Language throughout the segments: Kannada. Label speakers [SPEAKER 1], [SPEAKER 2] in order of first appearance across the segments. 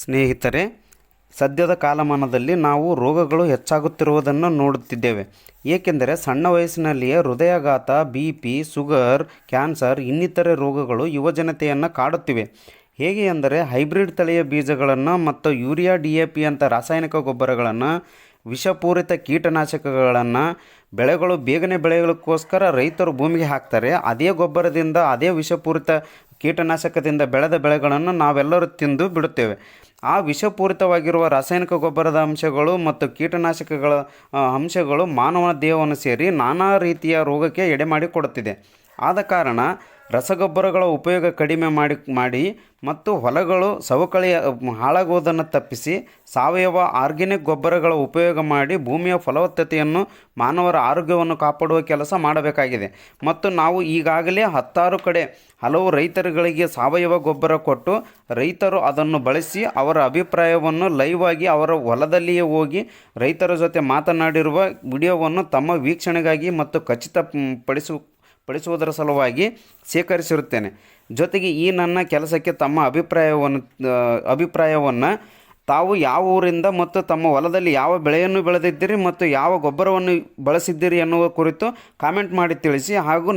[SPEAKER 1] ಸ್ನೇಹಿತರೆ, ಸದ್ಯದ ಕಾಲಮಾನದಲ್ಲಿ ನಾವು ರೋಗಗಳು ಹೆಚ್ಚಾಗುತ್ತಿರುವುದನ್ನು ನೋಡುತ್ತಿದ್ದೇವೆ. ಏಕೆಂದರೆ ಸಣ್ಣ ವಯಸ್ಸಿನಲ್ಲಿಯೇ ಹೃದಯಾಘಾತ, ಬಿ.ಪಿ, ಶುಗರ್, ಕ್ಯಾನ್ಸರ್ ಇನ್ನಿತರೆ ರೋಗಗಳು ಯುವಜನತೆಯನ್ನು ಕಾಡುತ್ತಿವೆ. ಹೇಗೆ ಎಂದರೆ ಹೈಬ್ರಿಡ್ ತಳಿಯ ಬೀಜಗಳನ್ನು ಮತ್ತು ಯೂರಿಯಾ, ಡಿ.ಎ.ಪಿ ಅಂಥ ರಾಸಾಯನಿಕ ಗೊಬ್ಬರಗಳನ್ನು, ವಿಷಪೂರಿತ ಕೀಟನಾಶಕಗಳನ್ನು ಬೆಳೆಗಳು ಬೇಗನೆ ಬೆಳೆಯಲಿಕ್ಕೋಸ್ಕರ ರೈತರು ಭೂಮಿಗೆ ಹಾಕ್ತಾರೆ. ಅದೇ ಗೊಬ್ಬರದಿಂದ, ಅದೇ ವಿಷಪೂರಿತ ಕೀಟನಾಶಕದಿಂದ ಬೆಳೆದ ಬೆಳೆಗಳನ್ನು ನಾವೆಲ್ಲರೂ ತಿಂದು ಬಿಡುತ್ತೇವೆ. ಆ ವಿಷಪೂರಿತವಾಗಿರುವ ರಾಸಾಯನಿಕ ಗೊಬ್ಬರದ ಅಂಶಗಳು ಮತ್ತು ಕೀಟನಾಶಕಗಳ ಅಂಶಗಳು ಮಾನವ ದೇಹವನ್ನು ಸೇರಿ ನಾನಾ ರೀತಿಯ ರೋಗಕ್ಕೆ ಎಡೆಮಾಡಿಕೊಡುತ್ತಿದೆ. ಆದ ಕಾರಣ ರಸಗೊಬ್ಬರಗಳ ಉಪಯೋಗ ಕಡಿಮೆ ಮಾಡಿ ಮತ್ತು ಹೊಲಗಳು ಸವಕಳಿ ಹಾಳಾಗುವುದನ್ನು ತಪ್ಪಿಸಿ ಸಾವಯವ ಆರ್ಗ್ಯಾನಿಕ್ ಗೊಬ್ಬರಗಳ ಉಪಯೋಗ ಮಾಡಿ ಭೂಮಿಯ ಫಲವತ್ತತೆಯನ್ನು, ಮಾನವರ ಆರೋಗ್ಯವನ್ನು ಕಾಪಾಡುವ ಕೆಲಸ ಮಾಡಬೇಕಾಗಿದೆ. ಮತ್ತು ನಾವು ಈಗಾಗಲೇ 10 ಕಡೆ ಹಲವು ರೈತರುಗಳಿಗೆ ಸಾವಯವ ಗೊಬ್ಬರ ಕೊಟ್ಟು ರೈತರು ಅದನ್ನು ಬಳಸಿ ಅವರ ಅಭಿಪ್ರಾಯವನ್ನು ಲೈವ್ ಆಗಿ ಅವರ ಹೊಲದಲ್ಲಿಯೇ ಹೋಗಿ ರೈತರ ಜೊತೆ ಮಾತನಾಡಿರುವ ವಿಡಿಯೋವನ್ನು ತಮ್ಮ ವೀಕ್ಷಣೆಗಾಗಿ ಮತ್ತು ಪಡಿಸುವುದರ ಸಲುವಾಗಿ ಶೇಖರಿಸಿರುತ್ತೇನೆ. ಜೊತೆಗೆ ಈ ನನ್ನ ಕೆಲಸಕ್ಕೆ ತಮ್ಮ ಅಭಿಪ್ರಾಯವನ್ನು ತಾವು ಯಾವ ಊರಿಂದ ಮತ್ತು ತಮ್ಮ ಹೊಲದಲ್ಲಿ ಯಾವ ಬೆಳೆಯನ್ನು ಬೆಳೆದಿದ್ದೀರಿ ಮತ್ತು ಯಾವ ಗೊಬ್ಬರವನ್ನು ಬಳಸಿದ್ದೀರಿ ಎನ್ನುವ ಕುರಿತು ಕಾಮೆಂಟ್ ಮಾಡಿ ತಿಳಿಸಿ. ಹಾಗೂ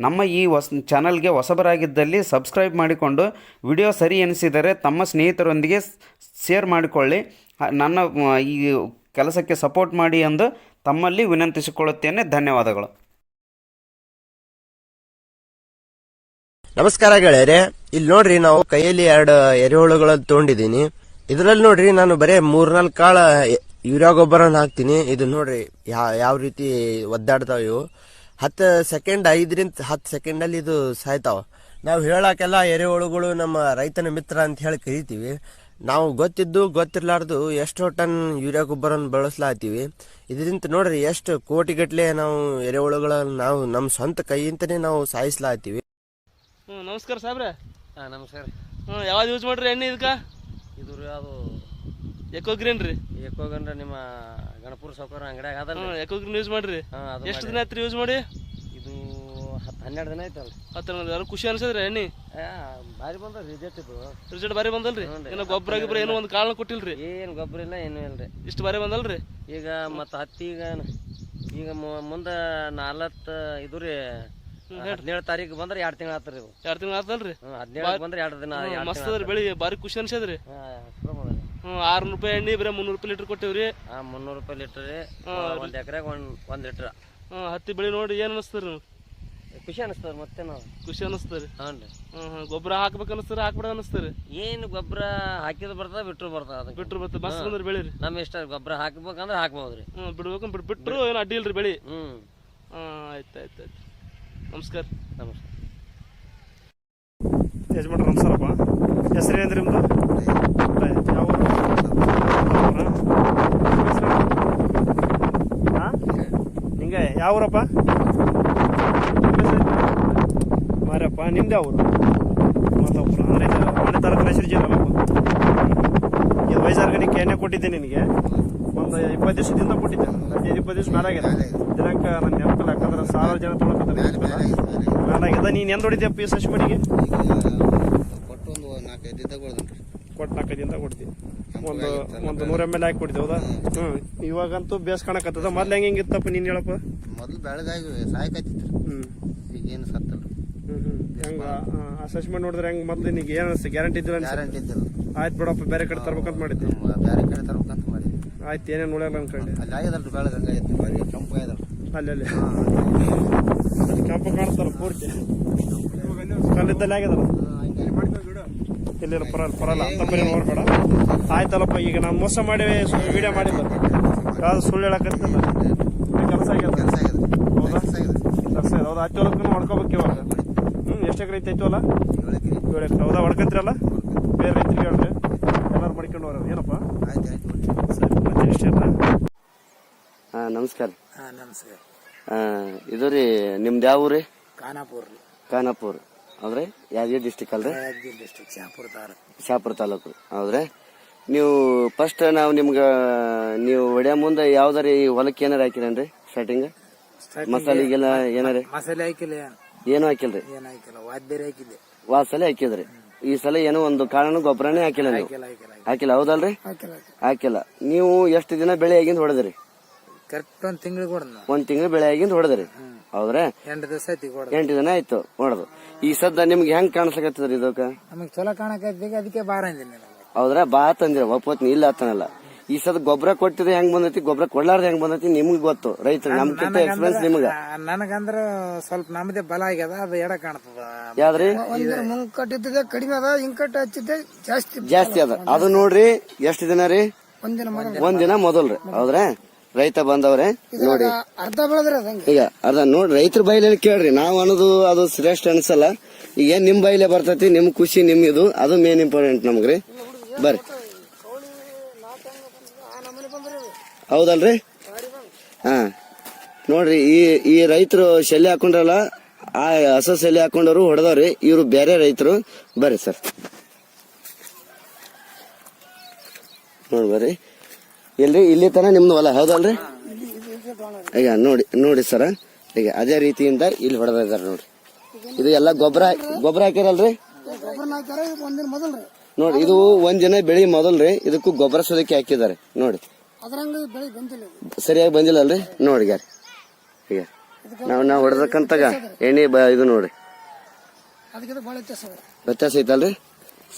[SPEAKER 1] ನಮ್ಮ ಈ ಚಾನಲ್ಗೆ ಹೊಸಬರಾಗಿದ್ದಲ್ಲಿ ಸಬ್ಸ್ಕ್ರೈಬ್ ಮಾಡಿಕೊಂಡು ವಿಡಿಯೋ ಸರಿ ಎನಿಸಿದರೆ ತಮ್ಮ ಸ್ನೇಹಿತರೊಂದಿಗೆ ಶೇರ್ ಮಾಡಿಕೊಳ್ಳಿ. ನನ್ನ ಈ ಕೆಲಸಕ್ಕೆ ಸಪೋರ್ಟ್ ಮಾಡಿ ಎಂದು ತಮ್ಮಲ್ಲಿ ವಿನಂತಿಸಿಕೊಳ್ಳುತ್ತೇನೆ. ಧನ್ಯವಾದಗಳು.
[SPEAKER 2] ನಮಸ್ಕಾರ ಗೆಳೆಯರೆ, ಇಲ್ಲಿ ನೋಡ್ರಿ ನಾವು ಕೈಯಲ್ಲಿ 2 ಎರೆಹುಳುಗಳನ್ನು ತೊಗೊಂಡಿದ್ದೀನಿ. ಇದ್ರಲ್ಲಿ ನೋಡ್ರಿ ನಾನು ಬರೇ 3-4 ಕಾಳ ಯೂರಿಯಾ ಗೊಬ್ಬರನ ಹಾಕ್ತೀನಿ. ಇದು ನೋಡ್ರಿ ಯಾವ ರೀತಿ ಒದ್ದಾಡ್ತಾವ ಇವು. 10 ಸೆಕೆಂಡ್ 5ರಿಂದ 10 ಸೆಕೆಂಡಲ್ಲಿ ಇದು ಸಾಯ್ತಾವ. ನಾವು ಹೇಳಕ್ಕೆಲ್ಲ ಎರೆಹುಳುಗಳು ನಮ್ಮ ರೈತನ ಮಿತ್ರ ಅಂತ ಹೇಳಿ ಕರಿತೀವಿ. ನಾವು ಗೊತ್ತಿದ್ದು ಗೊತ್ತಿರ್ಲಾರ್ದು ಎಷ್ಟೋ ಟನ್ ಯೂರಿಯಾ ಗೊಬ್ಬರನ್ನು ಬಳಸ್ಲಾತೀವಿ. ಇದರಿಂದ ನೋಡ್ರಿ ಎಷ್ಟು ಕೋಟಿಗಟ್ಲೆ ನಾವು ಎರೆಹುಳುಗಳನ್ನ ನಾವು ನಮ್ಮ ಸ್ವಂತ ಕೈಯಿಂದನೇ ನಾವು ಸಾಯಿಸ್ಲಾತೀವಿ.
[SPEAKER 3] ನಮಸ್ಕಾರ ಸಾಬ್ರೆ.
[SPEAKER 2] ನಮಸ್ಕಾರ.
[SPEAKER 3] ಯಾವ್ದು ಯೂಸ್ ಮಾಡ್ರಿ ಎಣ್ಣೆ ಇದಕ್ಕೆ?
[SPEAKER 2] ಇದು ಅದು
[SPEAKER 3] ಎಕೋಗ್ರೀನ್ ರೀ.
[SPEAKER 2] ಎಕೋಗ್ರೀನ್ ನಿಮ್ಮ ಗಣಪುರ ಸೌಕರ್ಯ ಅಂಗಡಿಯಾಗ ಅದಲ್ಲ.
[SPEAKER 3] ಎಕೋಗ್ರೀನ್ ಯೂಸ್ ಮಾಡ್ರಿ. ಎಷ್ಟು ದಿನ ಆಯ್ತು ಯೂಸ್ ಮಾಡಿ?
[SPEAKER 2] ಇದು 12 ದಿನ ಆಯ್ತಲ್ಲ.
[SPEAKER 3] 10 ಖುಷಿ ಅನ್ಸದ್ರಿ ಎಣ್ಣೆ?
[SPEAKER 2] ಭಾರಿ ಬಂದ
[SPEAKER 3] ರಿಸಲ್ಟ್ ಭಾರಿ ಬಂದಲ್ರಿ? ಏನೋ ಗೊಬ್ಬರ ಏನೋ ಒಂದು ಕಾಳನ್ನ ಕೊಟ್ಟಿಲ್ರಿ?
[SPEAKER 2] ಏನು ಗೊಬ್ಬರ ಇಲ್ಲ, ಏನು ಇಲ್ರಿ.
[SPEAKER 3] ಇಷ್ಟು ಭಾರಿ ಬಂದಲ್ರಿ?
[SPEAKER 2] ಈಗ ಮತ್ತೆ ಹತ್ತಿ ಈಗ ಮುಂದೆ 40 ಇದು ರೀ 17 ತಾರೀಕು ಬಂದ್ರೆ 2 ತಿಂಗಳು ಆತ್ರಿ.
[SPEAKER 3] 2 ತಿಂಗಳು ಆತಲ್ರಿ?
[SPEAKER 2] 17 ಬಂದ್ರೆ 2 ದಿನ
[SPEAKER 3] ಮಸ್ತ್ ಅದ್ರಿ ಬೆಳಿ. ಭಾರಿ ಖುಷಿ ಅನ್ಸದ್ರಿ. 600 ರೂಪಾಯಿ ಎಣ್ಣೆ ಬರೀ 300 ರೂಪಾಯಿ ಲೀಟರ್ ಕೊಟ್ಟಿವ್ರಿ.
[SPEAKER 2] 300 ರೂಪಾಯಿ ಲೀಟರ್ ರೀ. 1 ಎಕರೆಗೆ 1 ಲೀಟರ್.
[SPEAKER 3] ಹತ್ತಿ ಬೆಳಿ ನೋಡಿ ಏನ್ ಅನಿಸ್ತದ್ರಿ?
[SPEAKER 2] ಖುಷಿ ಅನಿಸ್ತದ. ಮತ್ತೆ ನಾವು
[SPEAKER 3] ಖುಷಿ ಅನಿಸ್ತದ್ರಿ.
[SPEAKER 2] ಹ್ಞೂ.
[SPEAKER 3] ಗೊಬ್ಬರ ಹಾಕ್ಬೇಕು ಅನಿಸ್ತದ, ಹಾಕ್ಬಿಡ ಅನಿಸ್ತದ್ರಿ?
[SPEAKER 2] ಏನು ಗೊಬ್ಬರ ಹಾಕಿದ್ ಬರ್ತದ, ಬಿಟ್ರು ಬರ್ತದ.
[SPEAKER 3] ಬಿಟ್ರು ಬರ್ತದೆ. ಮಸ್ತ್ ಬಂದ್ರಿ ಬೆಳಿ ರೀ.
[SPEAKER 2] ನಮ್ಮ ಇಷ್ಟ. ಗೊಬ್ಬರ ಹಾಕ್ಬೇಕಂದ್ರೆ ಹಾಕ್ಬೋದ್ರಿ.
[SPEAKER 3] ಬಿಡ್ಬೇಕು ಬಿಟ್ರು ಏನು ಅಡ್ಡಿ ಇಲ್ರಿ ಬೆಳಿ. ಆಯ್ತು. ನಮಸ್ಕಾರ.
[SPEAKER 4] ಯಜಮಾನ್ರ ನಮಸ್ಕಾರಪ್ಪ. ಹೆಸರು ಏನಂದ್ರಿ ನಿಮ್ದು? ಯಾವ ನಿಂಗೆ ಯಾವ ಊರಪ್ಪ? ಮಾರಪ್ಪ. ನಿಮ್ದು ಯಾವ ಊರು? ಮಾತಾಪುರ. ಅಂದರೆ ಮನೆ ತಾಲೂಕು ರಾಯಚೂರು ಜಿಲ್ಲೆ ಅಲ್ಲಪ್ಪ. ಇದು ವೈಜಾರ್ಗನಿಗೆ ಎಣ್ಣೆ ಕೊಟ್ಟಿದ್ದೆ ನಿನಗೆ ಒಂದು 20 ದಿವಸದಿಂದ ಕೊಟ್ಟಿದ್ದೆ. 20 ದಿವಸ ಮೇಲಾಗಿದೆ. ದಿನಾಂಕ ನನ್ನ ನೆನಪಿಲ್ಲ, ಯಾಕಂದ್ರೆ 1000 ಜನ ತೊಗೊಳಕತ್ತಾರೆ. ಮೇಲಾಗಿದೆ. ನೀನು ಎಂದು ಹೊಡಿದ್ಯಪ್ಪ ಈ ಸಸಿಮಡಿಗೆ? ಕೊಟ್ಟು 4 ದಿನದ ಕೊಡ್ತೀವಿ. ಒಂದು 100 ml ಹಾಕಿ ಕೊಡ್ತೀವಿ. ಹೌದಾ? ಇವಾಗಂತೂ ಬೇಸ್ ಕಾಣಕತ್ತದ. ಮೊದ್ಲು ಹೆಂಗಿತ್ತಪ್ಪ ನೀನು ಹೇಳಪ್ಪ?
[SPEAKER 5] ಮೊದಲು ಬೆಳಗಾಗಿ ಸಾಯಕತ್ತಿತ್ತು. ಈಗೇನು ಸತ್ತಲ್ಲ.
[SPEAKER 4] ಹೆಂಗ ಆ ಸಸಿಮಡಿ ನೋಡಿದ್ರೆ ಹೆಂಗ್ ಮೊದ್ಲು ನಿನಗೆ ಏನು ಅನಿಸ್ತು? ಗ್ಯಾರಂಟಿ ಇದ್ದಿಲ್ಲ?
[SPEAKER 5] ಗ್ಯಾರಂಟಿ ಇದ್ದಿಲ್ಲ.
[SPEAKER 4] ಆಯ್ತು ಬಿಡಪ್ಪ, ಬೇರೆ ಕಡೆ ತರ್ಬೇಕಂತ ಮಾಡಿದ್ದೆ.
[SPEAKER 5] ಬೇರೆ ಕಡೆ ತರ್ಬೇಕಂತ ಮಾಡಿದ್ವಿ.
[SPEAKER 4] ಆಯ್ತು, ಏನೇನು ನೋಡ್ಯಾರ ಅನ್ಕೊಂಡೆ.
[SPEAKER 5] ಅಲ್ಲಿ ಆಗಿದಲ್ರಿ ಬೆಳಗಂಗಾಯ್ತು. ಬರೀ ಕೆಂಪು ಆಗಿದಲ್ಲ.
[SPEAKER 4] ಅಲ್ಲಿ ಕೆಂಪು ಕಾಣಿಸ್ತಾರ ಪೂರ್ತಿ. ಕಲ್ಲಿದ್ದಲ್ಲಿ ಆಗ್ಯದಲ್ಲ. ಇಲ್ಲ ಪರಲ್ಲ ಅಂತ ಬರೀ ನೋಡ್ಬೇಡ. ಆಯ್ತಲ್ಲಪ್ಪ. ಈಗ ನಾನು ಮೋಸ ಮಾಡಿ ವಿಡಿಯೋ ಮಾಡಿಲ್ಲ, ಯಾವ್ದು ಸುಳ್ಳು ಹೇಳಕತ್ತಿಲ್ಲ. ಕೆಲಸ ಆಗ್ಯದ. ಹೌದಾ? ಕೆಲಸ ಇದೆ. ಹೌದಾ? ಹತ್ತಿ ಹೊಲಕ್ಕೂ ಮಾಡ್ಕೋಬೇಕು ಇವಾಗ. ಎಷ್ಟು ಎಕರೆ ಐತೆ ಹೊಲ? 7 ಎಕರೆ. ಹೌದಾ? ಹೊಡ್ಕಂತಿರಲ್ಲ? ಬೇರೆ ರೈತರಿಗೆ ಹೇಳ್ರಿ, ಎಲ್ಲರೂ ಮಾಡ್ಕೊಂಡು ಹೋರ. ಏನಪ್ಪ? ಸರಿ, ಮತ್ತೆ ಇಷ್ಟ ಇಲ್ಲ.
[SPEAKER 2] ನಮಸ್ಕಾರ.
[SPEAKER 5] ನಮಸ್ಕಾರ.
[SPEAKER 2] ಇದು ರೀ ನಿಮ್ದು ಯಾವ ಊರಿ?
[SPEAKER 5] ಖಾನಾಪುರ.
[SPEAKER 2] ಹೌದ್ರಿ? ಯಾದಗಿರಿ ಡಿಸ್ಟಿಕ್ ಅಲ್ರಿ?
[SPEAKER 5] ಯಾದಗಿರಿ ಡಿಸ್ಟಿಕ್,
[SPEAKER 2] ಶಹಾಪುರ ತಾಲೂಕು. ಹೌದ್ರಿ? ನೀವು ಫಸ್ಟ್ ನೀವು ಹೊಡ್ಯೋ ಮುಂದೆ ಯಾವ್ದಾರಿ ಹೊಲಕ್ಕೆ ಏನಾರ ಹಾಕಿರೇನ್ರಿ? ಸ್ಟಾರ್ಟಿಂಗ್ ಮಸಾಲಿಗೆಲ್ಲ ಏನಾರ?
[SPEAKER 5] ಮಸಾಲೆ ಹಾಕಿಲ್ಲ,
[SPEAKER 2] ಏನು ಹಾಕಿಲ್ರಿ?
[SPEAKER 5] ವಾದ್ ಬೇರೆ ಹಾಕಿದ್ದೆ.
[SPEAKER 2] ವಾದ ಸಲ ಹಾಕಿದ್ರಿ. ಈ ಸಲ ಏನೋ ಒಂದು ಕಾರಣ ಗೊಬ್ಬರನೇ ಹಾಕಿಲ್ಲ ನೀವು?
[SPEAKER 5] ಹಾಕಿಲ್ಲ.
[SPEAKER 1] ಹಾಕಿಲ್ಲ ಹೌದಲ್ರಿ?
[SPEAKER 5] ಹಾಕಿಲ್ಲ
[SPEAKER 1] ಹಾಕಿಲ್ಲ. ನೀವು ಎಷ್ಟು ದಿನ ಬೆಳೆ ಆಗಿಂದ ಹೊಡೆದ್ರಿ?
[SPEAKER 5] ಕರೆಕ್ಟ್ 1 ತಿಂಗಳಿಗೆ ಹೊಡೆದ್ ನಾವು.
[SPEAKER 1] 1 ತಿಂಗಳು ಬೆಳೆ ಆಗಿಂದ ಹೊಡೆದ್ರಿ ಹೌದ್ರಾ?
[SPEAKER 5] 8 ದಿವಸ ಐತಿ ಹೊಡೆದ್.
[SPEAKER 1] 8 ದಿನ ಆಯ್ತು ಹೊಡೆದು. ಈ ಸದ್ದ ನಿಮ್ಗೆ ಹೆಂಗ್ ಕಾಣಿಸಕತ್ತದ್ರಿ ಇದಕ್ಕ?
[SPEAKER 5] ನಮಗ್ ಚಲೋ ಕಾಣಕತ್ತೀಗ ಅದಕ್ಕೆ ಬಾರ ಅಂದಿನಿ ನಾನು.
[SPEAKER 1] ಹೌದ್ರಾ? ಬಾ ತಂದಿರ ಒಪ್ಪತ್ನಿ ಇಲ್ಲ ಆತನಲ್ಲ. ಈ ಸದ್ ಗೊಬ್ಬರ ಕೊಟ್ಟಿದ್ರೆ ಹೆಂಗ್ ಬಂದೈತಿ, ಗೊಬ್ಬರ ಕೊಡ್ಲಾರ್ದ ಹೆಂಗ್ ಬಂದೈತಿ ನಿಮ್ಗೆ ಗೊತ್ತು. ರೈತರು ನಮ್ಗಿಂತ ಎಕ್ಸ್ಪೀರಿಯನ್ಸ್ ನಿಮ್ಗ.
[SPEAKER 5] ನನಗಂದ್ರ ಸ್ವಲ್ಪ ನಮ್ದೇ ಬಲ ಆಗ್ಯದ, ಅದು ಎಡ ಕಾಣ್ತದ.
[SPEAKER 1] ಯಾವ್ದ್ರಿ?
[SPEAKER 5] ಮುಂಕಟ್ಟಿದ್ದೆ ಕಡಿಮೆ ಅದ, ಹಿಂಕಟ್ಟು ಹಚ್ಚಿದ್ದೆ
[SPEAKER 1] ಜಾಸ್ತಿ ಅದ. ಅದು ನೋಡ್ರಿ ಎಷ್ಟು ದಿನ ರೀ? ಒಂದಿನ ಮೊದಲ್ರಿ ಹೌದ್ರಾ? ರೈತ ಬಂದವ್ರೆ ನೋಡಿ
[SPEAKER 5] ಅರ್ಧ ಬೆಳೆದ್ರೆ ಅದಂಗೆ.
[SPEAKER 1] ಈಗ ಅರ್ಧ ನೋಡ್ರಿ ರೈತರ ಬೈಲಿ ಕೇಳ್ರಿ. ನಾವ್ ಅನ್ನೋದು ಅದು ಶ್ರೇಷ್ಠ ಅನ್ಸಲ್ಲ. ಈಗ ಏನ್ ನಿಮ್ ಬೈಲೆ ಬರ್ತೈತಿ, ನಿಮ್ ಖುಷಿ ನಿಮ್ ಇದು, ಅದು ಮೇನ್ ಇಂಪಾರ್ಟೆಂಟ್ ನಮ್ಗ್ರಿ. ಬರ್ರಿ ಹೌದಲ್ರಿ? ಹಾ ನೋಡ್ರಿ ಈ ರೈತರು ಶೆಲೆ ಹಾಕೊಂಡ್ರಲ್ಲ, ಆ ಹಸ ಶೆಲೆ ಹಾಕೊಂಡವ್ರು ಹೊಡೆದವ್ರಿ. ಇವ್ರು ಬೇರೆ ರೈತರು. ಬರ್ರಿ ಸರ್ ನೋಡಿ ಬರ್ರಿ. ಎಲ್ರಿ ಇಲ್ಲಿ ತನ ನಿಮ್ದು ಹೊಲ ಹೌದಲ್ರಿ? ಈಗ ನೋಡಿ ಸರ, ಈಗ ಅದೇ ರೀತಿಯಿಂದ ಇಲ್ಲಿ ಹೊಡೆದಿದ್ದಾರೆ ನೋಡ್ರಿ. ಇದು ಎಲ್ಲ ಗೊಬ್ಬರ ಹಾಕಿರಲ್ರಿ? ನೋಡಿ ಇದು ಒಂದಿನ ಬೆಳಿ ಮೊದಲ್ರಿ. ಇದಕ್ಕೂ ಗೊಬ್ಬರ ಸೋದಕ್ಕೆ ಹಾಕಿದ್ದಾರೆ ನೋಡಿ. ಸರಿಯಾಗಿ ಬಂದಿಲ್ಲಲ್ರಿ? ನೋಡಿ ಈಗ ನಾವು ಹೊಡೆದಕ್ಕಂತಾಗ ಎಣ್ಣೆ ಇದು ನೋಡ್ರಿ ವ್ಯತ್ಯಾಸ ಐತಲ್ರಿ?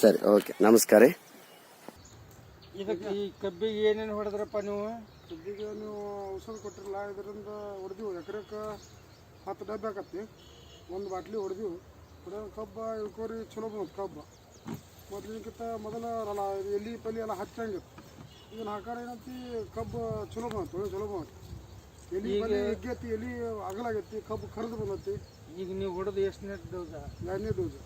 [SPEAKER 1] ಸರಿ ಓಕೆ ನಮಸ್ಕಾರ.
[SPEAKER 5] ಇದಕ್ಕೆ ಈ ಕಬ್ಬಿಗೆ ಏನೇನು ಹೊಡೆದ್ರಪ್ಪ ನೀವು? ಕಬ್ಬಿಗೆ ನೀವು ಔಷಧ ಕೊಟ್ಟಿರಲ್ಲ, ಇದರಿಂದ ಹೊಡೆದಿವು. ಎಕರೆಕ 10 ಡಬ್ಬಿ ಆಕತ್ತಿ, 1 ಬಾಟ್ಲಿ ಹೊಡೆದಿವು. ಕಬ್ಬ ಇಳ್ಕೋರಿ ಚಲೋ ಬಂತು. ಕಬ್ಬ ಮೊದಲಿನಕ್ಕಿಂತ ಮೊದಲ ಎಲ್ಲಿ ಪಲ್ಲಿ ಎಲ್ಲ ಹಚ್ಚಂಗಿತ್ತು. ಇದನ್ನ ಹಾಕಾರ ಏನಂತಿ ಕಬ್ಬು ಚಲೋ ಬಂತು, ಚಲೋ ಬಂತು. ಎಲ್ಲಿ ಪಲ್ಲಿ ಎಗ್ಗೈತಿ, ಎಲ್ಲಿ ಅಗಲಾಗೈತಿ, ಕಬ್ಬು ಕರೆದು ಬಂದೈತಿ. ಈಗ ನೀವು ಹೊಡೆದು ಎಷ್ಟನೇ ಡೋಸ್? 2ನೇ ಡೋಸ್.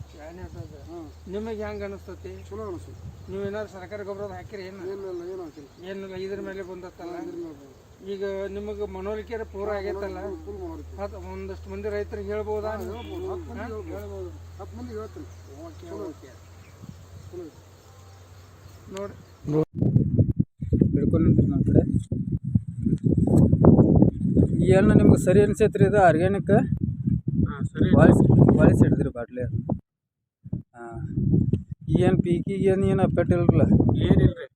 [SPEAKER 5] ನಿಮಗೆ ಹೆಂಗೆ ಅನಿಸ್ತತಿ? ಚಲೋ ಅನಿಸ್ತತಿ. ನೀವೇನಾದ್ರು ಸರ್ಕಾರಿ ಗೊಬ್ಬರ ಹಾಕಿರಿ? ಏನಿಲ್ಲ ಇದ್ರ ಮೇಲೆ ಬಂದತ್ತಲ್ಲ. ಈಗ ನಿಮಗೆ ಮನವರಿಕೆ ಪೂರ ಆಗೈತಲ್ಲ? ಒಂದಷ್ಟು ಮಂದಿ ರೈತರಿಗೆ ಹೇಳ್ಬೋದಾ? 10 ಮಂದಿ ಹೇಳ್ತೀನಿ. ನೋಡಿ ಹಿಡ್ಕೊಂಡಿದ್ರಿ ನಮ್ಮ ಕಡೆ. ಈ ಎಣ್ಣೆ ನಿಮ್ಗೆ ಸರಿ ಅನ್ಸೈತ್ರಿ? ಇದು ಆರ್ಗ್ಯಾನಿಕ್ ಬಾಳಿಸಿ ಹಿಡಿದ್ರಿ ಬಾಟ್ಲಿ. ಹಾಂ ಏನು ಪೀಕಿಗೆ ಏನು ಅಪ್ಪೆಟ್ ಇಲ್ರಲ್ಲ? ಏನಿಲ್ರಿ.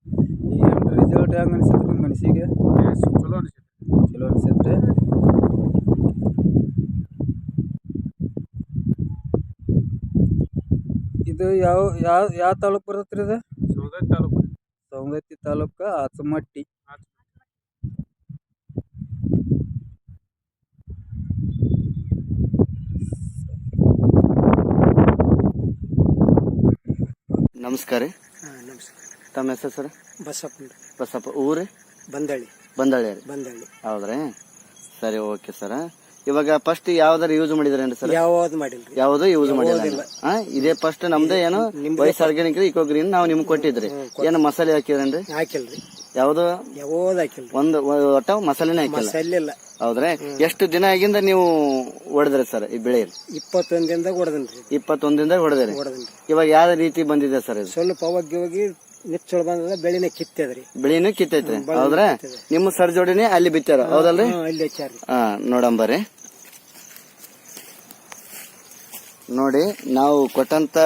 [SPEAKER 5] ಏನು ರಿಸಲ್ಟ್ ಹೆಂಗೆ ಅನಿಸೈತ್ರಿ ನಿಮ್ಮ ಮನಸ್ಸಿಗೆ? ಚಲೋ ಅನಿಸೈತ್ರಿ. ಇದು ಯಾವ ತಾಲೂಕು ಬರ್ತೈತ್ರಿ? ಇದು ಸವದತ್ತಿ ತಾಲೂಕು ಆಚಮಟ್ಟಿ.
[SPEAKER 1] ನಮಸ್ಕಾರ. ತಮ್ಮ ಹೆಸರು ಸರ್? ಬಸಪ್ಪ. ಊರು? ಬಂದಳ್ಳಿ ರೀ. ಹೌದ್ರಿ? ಸರಿ ಓಕೆ ಸರ್. ಇವಾಗ ಫಸ್ಟ್ ಯಾವ್ದಾರು ಯೂಸ್ ಮಾಡಿದ್ರೇನ್ರಿ ಸರ್? ಯಾವ್ದು ಯೂಸ್ ಮಾಡಿಲ್ಲ. ಇದೇ ಫಸ್ಟ್ ನಮ್ದೇ ಏನು ವೈಸ್ ಆರ್ಗ್ಯಾನಿಕ್ ಇಕೋ ಗ್ರೀನ್ ನಾವು ನಿಮ್ಗೆ ಕೊಟ್ಟಿದ್ರಿ. ಏನು ಮಸಾಲೆ ಹಾಕಿದ್ರೇನ್ರಿ?
[SPEAKER 5] ಹಾಕಿಲ್ರಿ.
[SPEAKER 1] ಯಾವ್ದು ಒಂದು ಒಟ್ಟ ಮಸಾಲೆನೇ ಹಾಕಿಲ್ಲ. ಹೌದ್ರಿ? ಎಷ್ಟು ದಿನ ಆಗಿಂದ ನೀವು ಹೊಡೆದ್ರಿ ಸರ್ ಈ ಬೆಳೆ?
[SPEAKER 5] 21 ದಿನದಾಗ ಹೊಡೆದನ್ರಿ.
[SPEAKER 1] 21 ದಿನದಾಗ ಹೊಡೆದ್ರಿ. ಇವಾಗ ಯಾವ ರೀತಿ ಬಂದಿದೆ ಸರ್ ಇದು?
[SPEAKER 5] ಸ್ವಲ್ಪ ಹೋಗಿ ನಿಚ್ಚೊಳ ಬಂದ ಬೆಳಿನ ಕಿತ್ತದ್ರಿ.
[SPEAKER 1] ಬೆಳಿನೂ ಕಿತ್ತೈತ್ರಿ ಹೌದ್ರಾ? ನಿಮ್ಮ ಸರ್ ಜೋಡಿನೇ ಅಲ್ಲಿ ಬಿತ್ತಾರ ಹೌದಲ್ರಿ?
[SPEAKER 5] ಅಲ್ಲಿ ಹಚ್ಚಾರಿ.
[SPEAKER 1] ನೋಡಂಬರ್ರಿ. ನೋಡಿ ನಾವು ಕೊಟ್ಟಂತ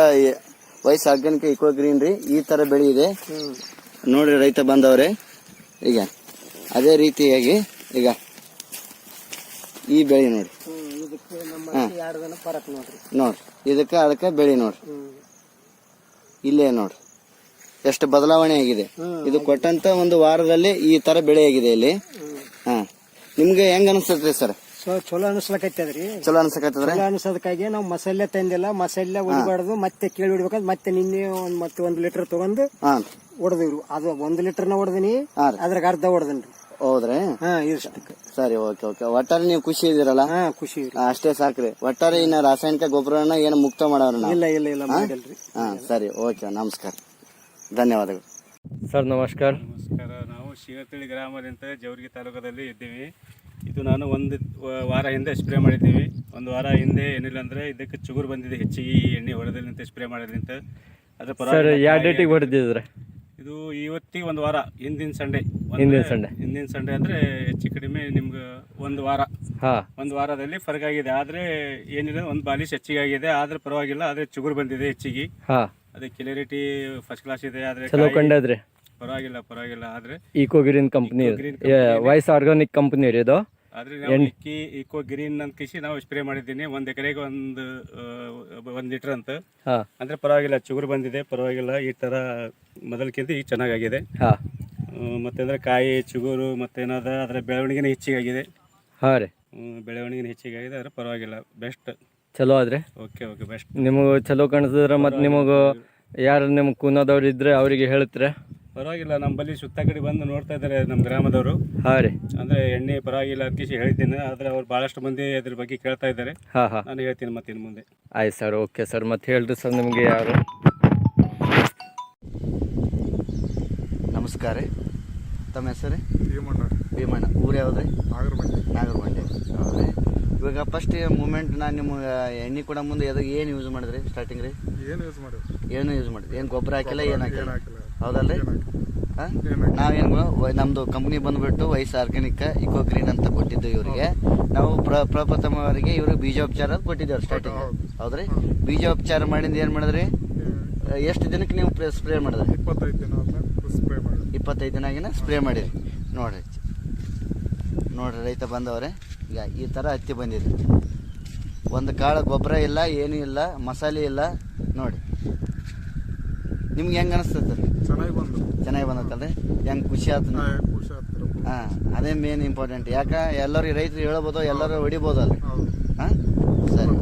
[SPEAKER 1] ವೈಸ್ ಆರ್ಗ್ಯಾನಿಕ್ ಇಕೋ ಗ್ರೀನ್ ರೀ. ಈ ತರ ಬೆಳೆ ಇದೆ ನೋಡ್ರಿ ರೈತ ಬಂದವ್ರೆ. ಈಗ ಅದೇ ರೀತಿಯಾಗಿ ಈಗ ಈ ಬೆಳೆ ನೋಡಿ. ನೋಡ್ರಿ ಇದಕ್ಕೆ ಅದಕ್ಕೆ ಬೆಳೆ ನೋಡ್ರಿ. ಇಲ್ಲೇ ನೋಡ್ರಿ ಎಷ್ಟು ಬದಲಾವಣೆ ಆಗಿದೆ. ಇದು ಕೊಟ್ಟಂತ ಒಂದು ವಾರದಲ್ಲಿ ಈ ತರ ಬೆಳೆ ಆಗಿದೆ ಇಲ್ಲಿ. ನಿಮ್ಗೆ ಹೆಂಗ ಅನಿಸ್ತದ್ರಿ ಸರ್?
[SPEAKER 5] ಚಲೋ ಅನಿಸ್ಲಕತ್ತದ್ರಿ.
[SPEAKER 1] ಚಲೋ ಅನ್ಸಕತ್ತದ್ರಿ.
[SPEAKER 5] ಚಲೋ ಅನ್ಸೋದಕ್ಕಾಗಿ ನಾವು ಮಸಾಲೆ ತಂದಿಲ್ಲ. ಮಸಾಲೆ ಹೊಡಿಬಾರ್ದು, ಮತ್ತೆ ಕೇಳಿ ಹೊಡಿಬೇಕಂತ ಮತ್ತೆ ನಿನ್ನೆ ಮತ್ತೆ 1 ಲೀಟರ್ ತಗೊಂಡು ಹೊಡೆದಿವ್ರು. ಅದು 1 ಲೀಟರ್ನ ಹೊಡೆದಿನಿ, ಅದ್ರಾಗ ಅರ್ಧ ಹೊಡೆದನ್ರಿ.
[SPEAKER 1] ಹೌದ್ರಿ?
[SPEAKER 5] ಇಷ್ಟಕ್ಕೆ.
[SPEAKER 1] ಸರಿ ಓಕೆ ಓಕೆ. ಒಟ್ಟಾರೆ ನೀವು ಖುಷಿ ಇದೀರಲ್ಲ?
[SPEAKER 5] ಖುಷಿ.
[SPEAKER 1] ಅಷ್ಟೇ ಸಾಕ್ರಿ. ಒಟ್ಟಾರೆ ಇನ್ನ ರಾಸಾಯನಿಕ ಗೊಬ್ಬರನ ಏನು ಮುಕ್ತ ಮಾಡೋಣ?
[SPEAKER 5] ಇಲ್ಲ ಮಾಡಿಲ್ರಿ.
[SPEAKER 1] ಸರಿ ಓಕೆ ನಮಸ್ಕಾರ, ಧನ್ಯವಾದಗಳು
[SPEAKER 6] ಸರ್. ನಮಸ್ಕಾರ.
[SPEAKER 7] ನಾವು ಶಿವತಳಿ ಗ್ರಾಮದಿಂದ ಜವರ್ಗಿ ತಾಲೂಕದಲ್ಲಿ ಇದ್ದೀವಿ. ಇದು ನಾನು 1 ವಾರ ಹಿಂದೆ ಸ್ಪ್ರೇ ಮಾಡಿದ್ದೀವಿ. 1 ವಾರ ಹಿಂದೆ ಏನಿಲ್ಲ ಅಂದರೆ ಇದಕ್ಕೆ ಚುಗುರು ಬಂದಿದೆ ಹೆಚ್ಚಿಗೆ. ಈ ಎಣ್ಣೆ ಹೊಡೆದ್ರಿಂದ ಸ್ಪ್ರೇ ಮಾಡೋದ್ರಿಂದ ಅದ್ರ
[SPEAKER 6] ಸರ್ ಯಾವ ಡೇಟಿಗೆ ಹೊಡೆದಿದ್ರೆ?
[SPEAKER 7] ಇದು ಇವತ್ತಿಗೆ 1 ವಾರ. ಹಿಂದಿನ ಸಂಡೇ ಅಂದರೆ ಹೆಚ್ಚು ಕಡಿಮೆ ನಿಮ್ಗೆ 1 ವಾರ. 1 ವಾರದಲ್ಲಿ ಫರ್ಕ್ ಆಗಿದೆ. ಆದರೆ ಏನಿಲ್ಲ, 1 ಬಾಲಿಶ್ ಹೆಚ್ಚಿಗೆ ಆಗಿದೆ. ಆದರೆ ಪರವಾಗಿಲ್ಲ. ಆದರೆ ಚುಗುರು ಬಂದಿದೆ ಹೆಚ್ಚಿಗೆ. ಅದೇ ಕ್ಲಿಯರಿಟಿ ಫಸ್ಟ್ ಕ್ಲಾಸ್ ಇದೆ. ಆದರೆ
[SPEAKER 6] ಚಲೋ ಕಂಡದ್ರಿ.
[SPEAKER 7] ಪರವಾಗಿಲ್ಲ ಆದರೆ
[SPEAKER 6] eco green company
[SPEAKER 7] Green
[SPEAKER 6] voice organic company ರೀ ಇದು.
[SPEAKER 7] ಆದರೆ ನಾವು ಈಕೋ ಗ್ರೀನ್ ಅಂತ ಕಿಸಿ ನಾವು ಸ್ಪ್ರೇ ಮಾಡಿದ್ದೀನಿ. 1 ಎಕರೆಗೆ 1 ಲೀಟರ್ ಅಂತ.
[SPEAKER 6] ಹಾಂ
[SPEAKER 7] ಅಂದರೆ ಪರವಾಗಿಲ್ಲ, ಚಿಗುರು ಬಂದಿದೆ, ಪರವಾಗಿಲ್ಲ. ಈ ಥರ ಮೊದಲಕ್ಕಿಂತ ಈಗ ಚೆನ್ನಾಗಾಗಿದೆ.
[SPEAKER 6] ಹಾಂ
[SPEAKER 7] ಮತ್ತೆ ಅಂದರೆ ಕಾಯಿ ಚಿಗುರು ಮತ್ತೇನಾದ ಅದರ ಬೆಳವಣಿಗೆನೇ ಹೆಚ್ಚಿಗಾಗಿದೆ.
[SPEAKER 6] ಹಾಂ ರೀ,
[SPEAKER 7] ಬೆಳವಣಿಗೆನೇ ಹೆಚ್ಚಿಗಾಗಿದೆ. ಆದರೆ ಪರವಾಗಿಲ್ಲ, ಬೆಸ್ಟ್.
[SPEAKER 6] ಚಲೋ ಆದ್ರೆ
[SPEAKER 7] ಓಕೆ ಬೆಸ್ಟ್.
[SPEAKER 6] ನಿಮಗೆ ಚಲೋ ಕಾಣಿಸಿದ್ರೆ ಮತ್ತು ನಿಮಗೆ ಯಾರು ನಿಮ್ಗೆ ಕೂನದವ್ರು ಇದ್ರೆ ಅವರಿಗೆ ಹೇಳ್ತೀರಾ?
[SPEAKER 7] ಪರವಾಗಿಲ್ಲ, ನಮ್ಮಲ್ಲಿ ಸುತ್ತ ಕಡೆ ಬಂದು ನೋಡ್ತಾ ಇದ್ದಾರೆ ನಮ್ಮ ಗ್ರಾಮದವರು.
[SPEAKER 6] ಹಾಂ ರೀ,
[SPEAKER 7] ಅಂದರೆ ಎಣ್ಣೆ ಪರವಾಗಿಲ್ಲ ಅಂತ ಹೇಳಿದ್ದೀನಿ. ಆದರೆ ಅವ್ರು ಭಾಳಷ್ಟು ಮಂದಿ ಅದ್ರ ಬಗ್ಗೆ ಕೇಳ್ತಾ ಇದ್ದಾರೆ.
[SPEAKER 6] ಹಾಂ ಹಾಂ
[SPEAKER 7] ನಾನು ಹೇಳ್ತೀನಿ ಮತ್ತೆ ಇನ್ನು ಮುಂದೆ.
[SPEAKER 6] ಆಯ್ತು ಸರ್, ಓಕೆ ಸರ್. ಮತ್ತೆ ಹೇಳ್ರಿ ಸರ್, ನಿಮಗೆ ಯಾರು?
[SPEAKER 1] ನಮಸ್ಕಾರ ರೀ. ತಮ್ಮ ಹೆಸರು?
[SPEAKER 5] ಭೀಮಣ್ಣ
[SPEAKER 1] ಭೀಮಣ್ಣ. ಊರು ಯಾವ್ದು ರೀ?
[SPEAKER 5] ನಾಗರಮಂಡಿ.
[SPEAKER 1] ನಾಗರಮಂಡಿ. ಹೌದ್ರಿ. ಇವಾಗ ಫಸ್ಟ್ ಮೂಮೆಂಟ್ ನಾನು ನಿಮ್ಗೆ ಎಣ್ಣೆ ಕೊಡೋ ಮುಂದೆ ಏನು ಯೂಸ್ ಮಾಡಿದ್ರಿ ಸ್ಟಾರ್ಟಿಂಗ್ ರೀ?
[SPEAKER 5] ಏನು ಯೂಸ್ ಮಾಡಿರಿ?
[SPEAKER 1] ಏನು ಯೂಸ್ ಮಾಡಿದ್ರಿ? ಏನು ಗೊಬ್ಬರ ಹಾಕಿಲ್ಲ, ಏನು ಹಾಕಿಲ್ಲ?
[SPEAKER 5] ಹಾಕಿಲ್ಲ.
[SPEAKER 1] ಹೌದಲ್ರಿ? ಹಾಂ, ನಾವೇನು ನಮ್ಮದು ಕಂಪ್ನಿ ಬಂದುಬಿಟ್ಟು ವೈಸ್ ಆರ್ಗ್ಯಾನಿಕ್ ಇಕೋ ಗ್ರೀನ್ ಅಂತ ಕೊಟ್ಟಿದ್ದು ಇವರಿಗೆ. ನಾವು ಪ್ರಪ್ರಥಮವರಿಗೆ ಇವ್ರಿಗೆ ಬೀಜೋಪಚಾರ ಕೊಟ್ಟಿದ್ದೇವೆ ಸ್ಟಾರ್ಟಿಂಗ್. ಹೌದ್ರಿ? ಬೀಜೋಪಚಾರ ಮಾಡಿಂದ ಏನು ಮಾಡಿದ್ರಿ? ಎಷ್ಟು ದಿನಕ್ಕೆ ನೀವು ಸ್ಪ್ರೇ ಮಾಡಿದ್ರಿ?
[SPEAKER 5] 25 ದಿನ ಸ್ಪ್ರೇ ಮಾಡಿ.
[SPEAKER 1] 25 ದಿನ ಆಗಿನ ಸ್ಪ್ರೇ ಮಾಡಿರಿ. ನೋಡ್ರಿ ರೈತ ಬಂದವ್ರೆ. ಈಗ ಈ ಥರ ಹತ್ತಿ ಬಂದಿದೆ. ಒಂದು ಕಾಳು ಗೊಬ್ಬರ ಇಲ್ಲ, ಏನೂ ಇಲ್ಲ, ಮಸಾಲೆ ಇಲ್ಲ. ನೋಡಿ ನಿಮ್ಗೆ ಹೆಂಗೆ ಅನಿಸ್ತೈತೆ? ಚೆನ್ನಾಗಿ ಬಂದತ್ತಲ್ರಿ? ಹೆಂಗೆ ಖುಷಿ ಆಯ್ತು? ಹಾಂ, ಅದೇ ಮೇನ್ ಇಂಪಾರ್ಟೆಂಟ್. ಯಾಕೆ ಎಲ್ಲರಿಗೆ ರೈತರು ಹೇಳ್ಬೋದು, ಎಲ್ಲರೂ ಹೊಡಿಬೋದಲ್ಲ. ಹಾಂ, ಸರಿ.